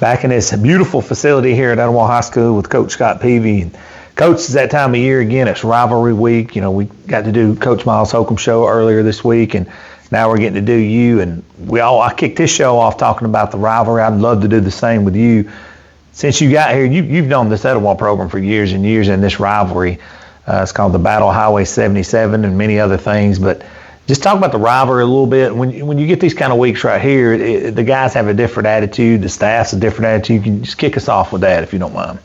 back in this beautiful facility here at Etowah High School with Coach Scott Peavy. And Coach, it's that time of year again. It's rivalry week. You know, we got to do Coach Miles Holcomb show earlier this week, and now we're getting to do you. And I kicked this show off talking about the rivalry. I'd love to do the same with you. Since you got here, you've known this Etowah program for years and years, and this rivalry. It's called the Battle Highway 77 and many other things, but just talk about the rivalry a little bit. When you get these kind of weeks right here, the guys have a different attitude, the staff's a different attitude. You can just kick us off with that if you don't mind.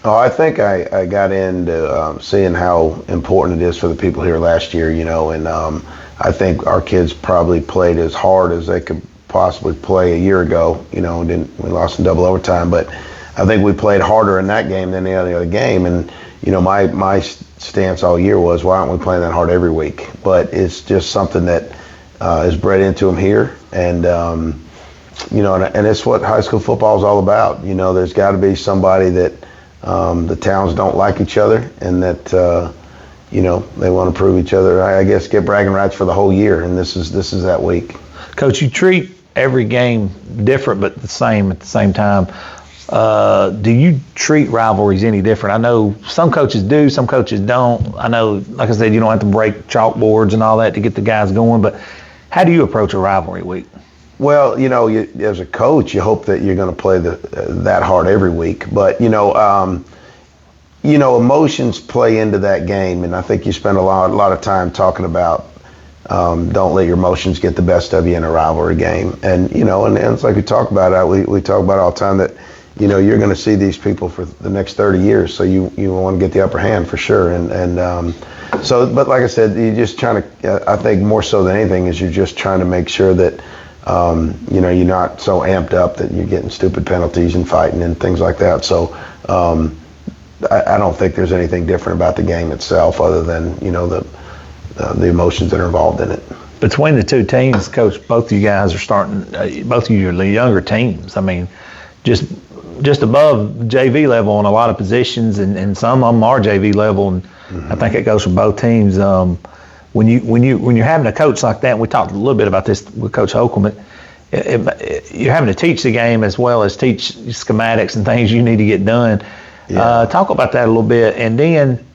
Oh, I think I got into seeing how important it is for the people here last year, you know, and I think our kids probably played as hard as they could possibly play a year ago, you know, we lost in double overtime, but I think we played harder in that game than any other game. And, you know, my stance all year was, why aren't we playing that hard every week? But it's just something that is bred into them here. And, you know, and it's what high school football is all about. You know, there's got to be somebody that the towns don't like each other and that, you know, they want to prove each other, I guess, get bragging rights for the whole year. And this is that week. Coach, you treat every game different but the same at the same time. Do you treat rivalries any different? I know some coaches do, some coaches don't. I know, like I said, you don't have to break chalkboards and all that to get the guys going, but how do you approach a rivalry week? Well, you know, as a coach, you hope that you're going to play that hard every week. But, you know, emotions play into that game, and I think you spend a lot of time talking about don't let your emotions get the best of you in a rivalry game. And, you know, and it's like we talk about it, we talk about it all the time that, you know, you're going to see these people for the next 30 years, so you want to get the upper hand for sure. And so, but like I said, you're just trying to, I think more so than anything is you're just trying to make sure that, you know, you're not so amped up that you're getting stupid penalties and fighting and things like that. So I don't think there's anything different about the game itself other than, you know, the emotions that are involved in it. Between the two teams, Coach, both of you guys are starting, both of you are the younger teams. I mean, just above JV level on a lot of positions, and some of them are JV level, and I think it goes for both teams. When you're having a coach like that, and we talked a little bit about this with Coach Holcomb, you're having to teach the game as well as teach schematics and things you need to get done. Yeah. Talk about that a little bit, and then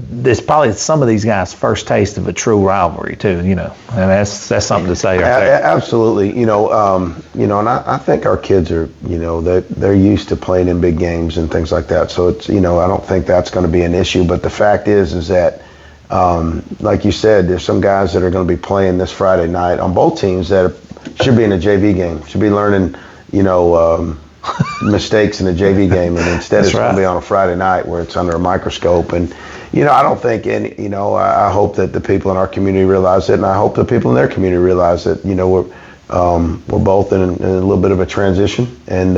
this probably some of these guys' first taste of a true rivalry too, you know, and that's something to say right there. Absolutely, you know, and I think our kids are, you know, they're used to playing in big games and things like that. So it's, you know, I don't think that's going to be an issue. But the fact is that, like you said, there's some guys that are going to be playing this Friday night on both teams that should be in a JV game, should be learning, you know, mistakes in a JV game, and instead it's going to be on a Friday night where it's under a microscope. And you know, I don't think you know, I hope that the people in our community realize it, and I hope the people in their community realize that, you know, we're both in a little bit of a transition, and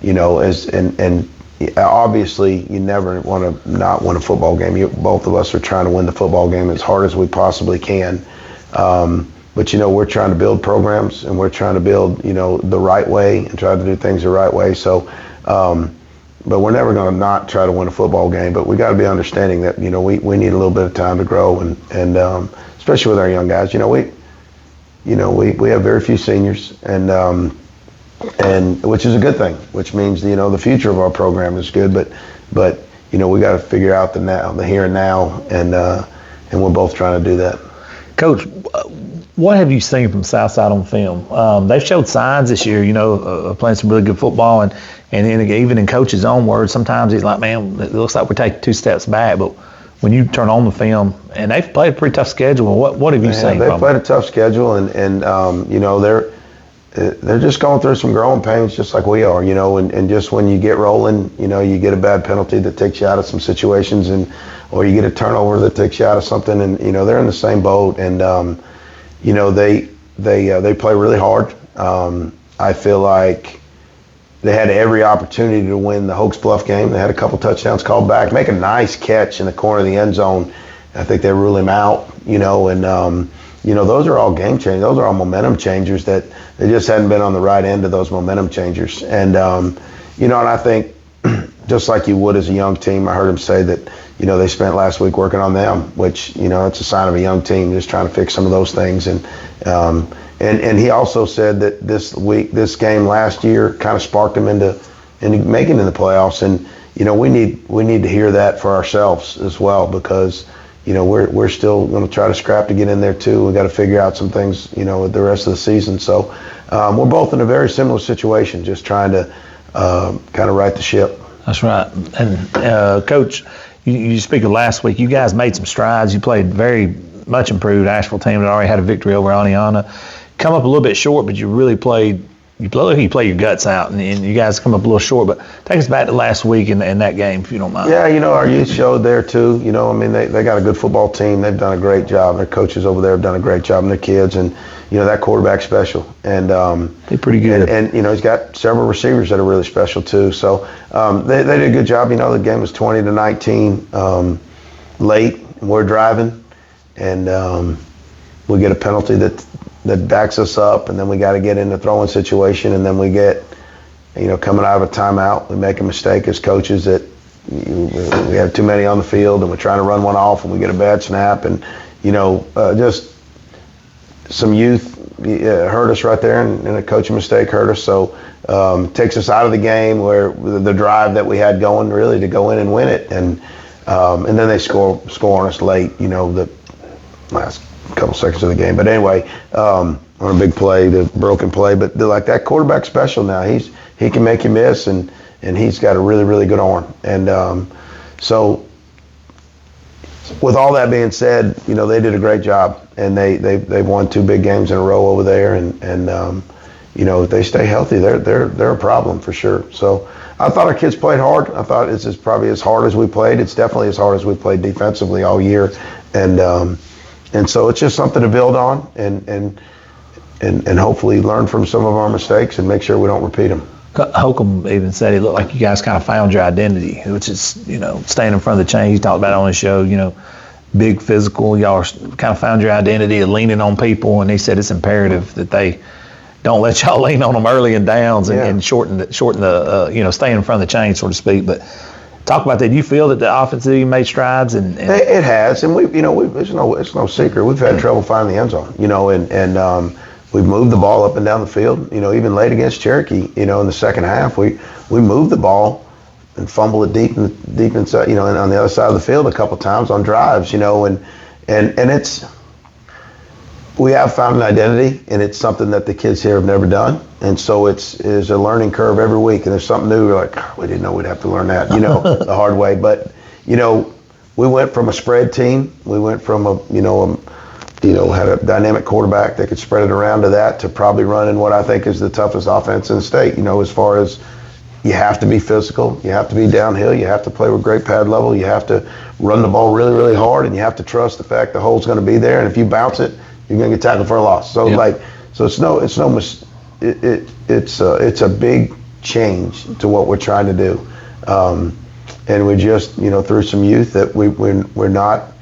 you know, and obviously you never want to not win a football game. Both of us are trying to win the football game as hard as we possibly can. But, you know, we're trying to build programs, and we're trying to build, you know, the right way and try to do things the right way. So, but we're never going to not try to win a football game. But we got to be understanding that, you know, we need a little bit of time to grow, and especially with our young guys. You know, we have very few seniors, and which is a good thing, which means, you know, the future of our program is good. But you know, we got to figure out the here and now, and we're both trying to do that. Coach, what have you seen from Southside on film? They've showed signs this year, you know, of playing some really good football, and even in Coach's own words, sometimes he's like, man, it looks like we're taking 2 steps back. But when you turn on the film, and they've played a pretty tough schedule, what have you seen? They've played a tough schedule, and you know, they're just going through some growing pains just like we are, you know, and just when you get rolling, you know, you get a bad penalty that takes you out of some situations, or you get a turnover that takes you out of something, and you know, they're in the same boat, and you know, they play really hard. I feel like they had every opportunity to win the Hoax Bluff game. They had a couple touchdowns called back, make a nice catch in the corner of the end zone. I think they rule him out, you know, and you know, those are all game changers. Those are all momentum changers that they just hadn't been on the right end of those momentum changers. And you know, and I think just like you would as a young team, I heard him say that, you know, they spent last week working on them, which, you know, it's a sign of a young team, just trying to fix some of those things. And And he also said that this game last year kind of sparked him into making it in the playoffs. And we need to hear that for ourselves as well, because we're still going to try to scrap to get in there too. We got to figure out some things with the rest of the season. So we're both in a very similar situation, just trying to kind of right the ship. That's right. And Coach, you speak of last week. You guys made some strides. You played very much improved Asheville team that already had a victory over Aniana. Come up a little bit short, but you really played. You play your guts out, and you guys come up a little short. But take us back to last week in that game, if you don't mind. Yeah, our youth showed there too. I mean, they got a good football team. They've done a great job. Their coaches over there have done a great job, and their kids. And that quarterback's special. And they're pretty good. And he's got several receivers that are really special too. So they did a good job. The game was 20-19 late, and we're driving, and we get a penalty that backs us up, and then we got to get in the throwing situation, and then we get, coming out of a timeout, we make a mistake as coaches that we have too many on the field, and we're trying to run one off, and we get a bad snap, and just some youth hurt us right there, and a coaching mistake hurt us. So takes us out of the game where the drive that we had going really to go in and win it, and then they score on us late. The last couple seconds of the game. But anyway, on a big play, the broken play. But like that quarterback special now. He can make you miss, and he's got a really, really good arm. And so with all that being said, they did a great job, and they won 2 big games in a row over there, and if they stay healthy, they're a problem for sure. So I thought our kids played hard. I thought it's probably as hard as we played. It's definitely as hard as we played defensively all year, and so it's just something to build on, and hopefully learn from some of our mistakes and make sure we don't repeat them. Holcomb even said it looked like you guys kind of found your identity, which is, staying in front of the chain. He talked about it on his show, big physical. Y'all kind of found your identity of leaning on people, and he said it's imperative that they don't let y'all lean on them early in downs and shorten the stay in front of the chain, so to speak. But talk about that. Do you feel that the offensive team made strides? And it has, and it's no secret. We've had trouble finding the end zone, and we've moved the ball up and down the field. Even late against Cherokee, in the second half, we moved the ball and fumbled it deep inside, and on the other side of the field a couple times on drives, and it's. We have found an identity, and it's something that the kids here have never done. And so it's a learning curve every week, and there's something new. We're like, we didn't know we'd have to learn that, the hard way. But, we went from a spread team. We went from had a dynamic quarterback that could spread it around to probably running what I think is the toughest offense in the state, as far as you have to be physical, you have to be downhill, you have to play with great pad level, you have to run the ball really, really hard, and you have to trust the fact the hole's going to be there, and if you bounce it, you're going to get tackled for a loss. So it's a big change to what we're trying to do, and we just through some youth that we're not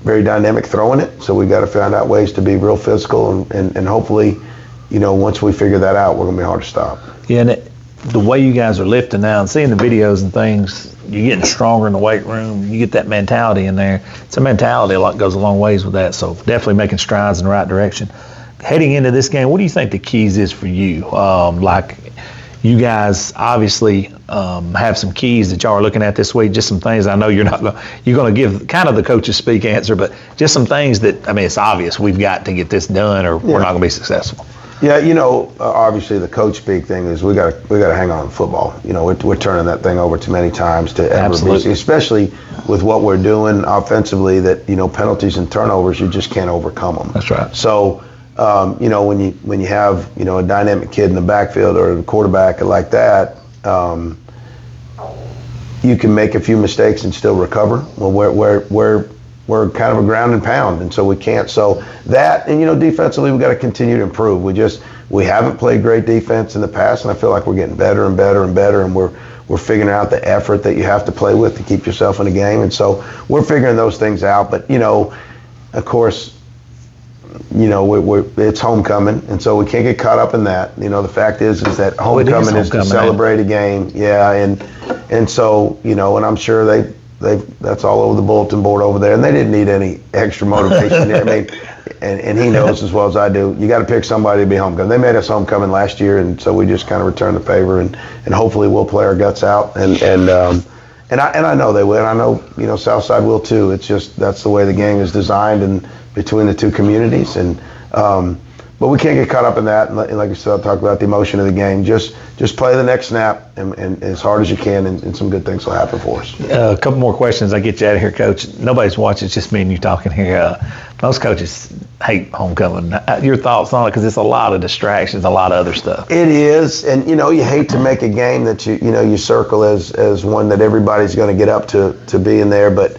very dynamic throwing it. So we got to find out ways to be real physical, and hopefully, once we figure that out, we're going to be hard to stop. Yeah, and the way you guys are lifting now and seeing the videos and things, you're getting stronger in the weight room. You get that mentality in there. It's a mentality goes a long ways with that. So definitely making strides in the right direction. Heading into this game, what do you think the keys is for you? You guys obviously have some keys that y'all are looking at this week. Just some things I know you're going to give kind of the coaches speak answer, but just some things that it's obvious we've got to get this done, or we're not going to be successful. Yeah, obviously the coach speak thing is we got to hang on to football. We're turning that thing over too many times to ever be, especially with what we're doing offensively. That penalties and turnovers, you just can't overcome them. That's right. So when you have a dynamic kid in the backfield or a quarterback like that, you can make a few mistakes and still recover. Well, we're kind of a ground and pound, and so we can't. So that, and defensively, we got to continue to improve. We haven't played great defense in the past, and I feel like we're getting better and better and better, and we're figuring out the effort that you have to play with to keep yourself in a game, and so we're figuring those things out. But of course, it's homecoming, and so we can't get caught up in that. The fact is that homecoming is to celebrate a game, and so and I'm sure that's all over the bulletin board over there, and they didn't need any extra motivation. and he knows as well as I do, you got to pick somebody to be homecoming. They made us homecoming last year, and so we just kind of returned the favor, and hopefully we'll play our guts out. And I know they will. I know Southside will too. It's just that's the way the game is designed, and between the two communities. And but we can't get caught up in that. And like I said, I'll talk about the emotion of the game. Just play the next snap and as hard as you can, and some good things will happen for us. A couple more questions. I get you out of here, Coach. Nobody's watching. It's just me and you talking here. Most coaches hate homecoming. Your thoughts on it? Because it's a lot of distractions, a lot of other stuff. It is, and you hate to make a game that you circle as one that everybody's going to get up to be in there, but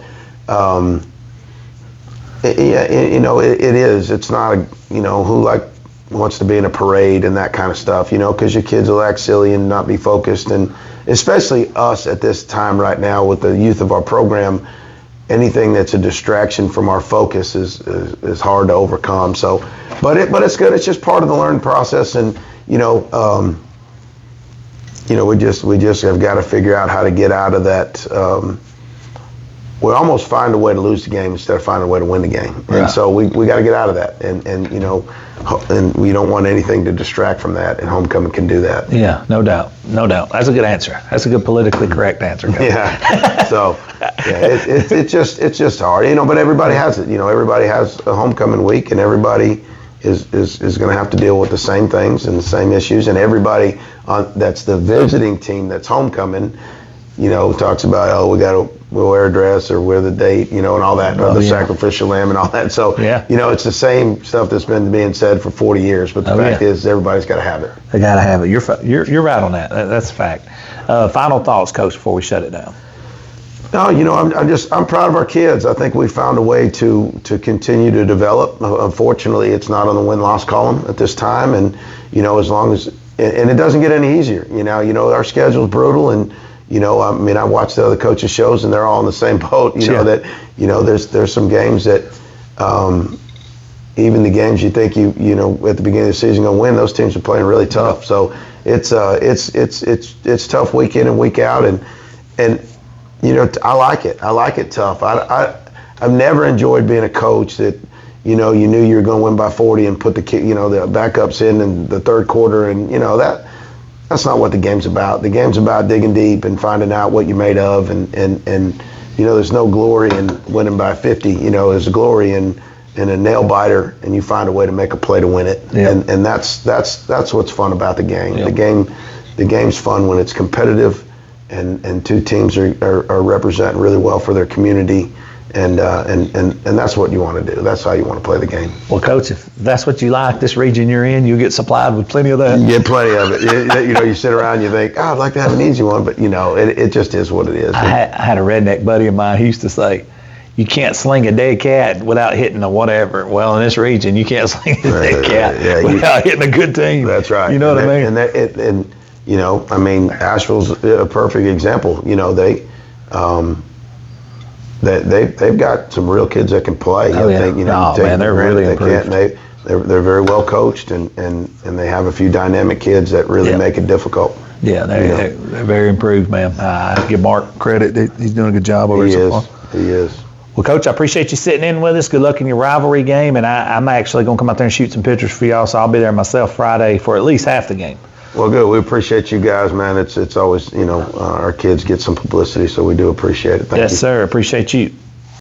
it is. It's not who wants to be in a parade and that kind of stuff, because your kids will act silly and not be focused, and especially us at this time right now with the youth of our program. Anything that's a distraction from our focus is hard to overcome. So, but it's good. It's just part of the learning process, and we just have got to figure out how to get out of that. We almost find a way to lose the game instead of finding a way to win the game, and so we got to get out of that, and we don't want anything to distract from that, and homecoming can do that. Yeah, no doubt. That's a good answer. That's a good politically correct answer, Coach. Yeah. So, it's just hard, but everybody has it. Everybody has a homecoming week, and everybody is going to have to deal with the same things and the same issues, and everybody that's the visiting team that's homecoming, talks about, we got to wear a dress or wear the date, and all that, the sacrificial lamb and all that. So, it's the same stuff that's been being said for 40 years, but the fact is everybody's got to have it. They got to have it. You're right on that. That's a fact. Final thoughts, Coach, before we shut it down. No, I'm proud of our kids. I think we found a way to continue to develop. Unfortunately, it's not on the win-loss column at this time, and as long as and it doesn't get any easier. Our schedule's brutal, and I watch the other coaches' shows, and they're all in the same boat. There's some games that even the games you think at the beginning of the season gonna win, those teams are playing really tough. So it's tough week in and week out, and I like it. I like it tough. I've never enjoyed being a coach that you knew you were going to win by 40 and put the backups in the third quarter, and that's not what the game's about. The game's about digging deep and finding out what you're made of, and there's no glory in winning by 50. There's a glory in a nail biter, and you find a way to make a play to win it. Yep. And that's what's fun about the game. Yep. The game's fun when it's competitive, and two teams are representing really well for their community. And that's what you want to do. That's how you want to play the game. Well, Coach, if that's what you like, this region you're in, you'll get supplied with plenty of that. You get plenty of it. You sit around, you think, I'd like to have an easy one, but it just is what it is. I had a redneck buddy of mine. He used to say, you can't sling a dead cat without hitting a whatever. Well, in this region, you can't sling a dead cat without hitting a good team. That's right. You know what I mean? Asheville's a perfect example. They've got some real kids that can play. They're really improved. They're very well coached, and they have a few dynamic kids that really make it difficult. Yeah, they're very improved, man. I give Mark credit. He's doing a good job over there. He is. Well, Coach, I appreciate you sitting in with us. Good luck in your rivalry game, and I'm actually going to come out there and shoot some pictures for y'all, so I'll be there myself Friday for at least half the game. Well, good. We appreciate you guys, man. It's always, our kids get some publicity, so we do appreciate it. Thank you. Yes, sir. Appreciate you.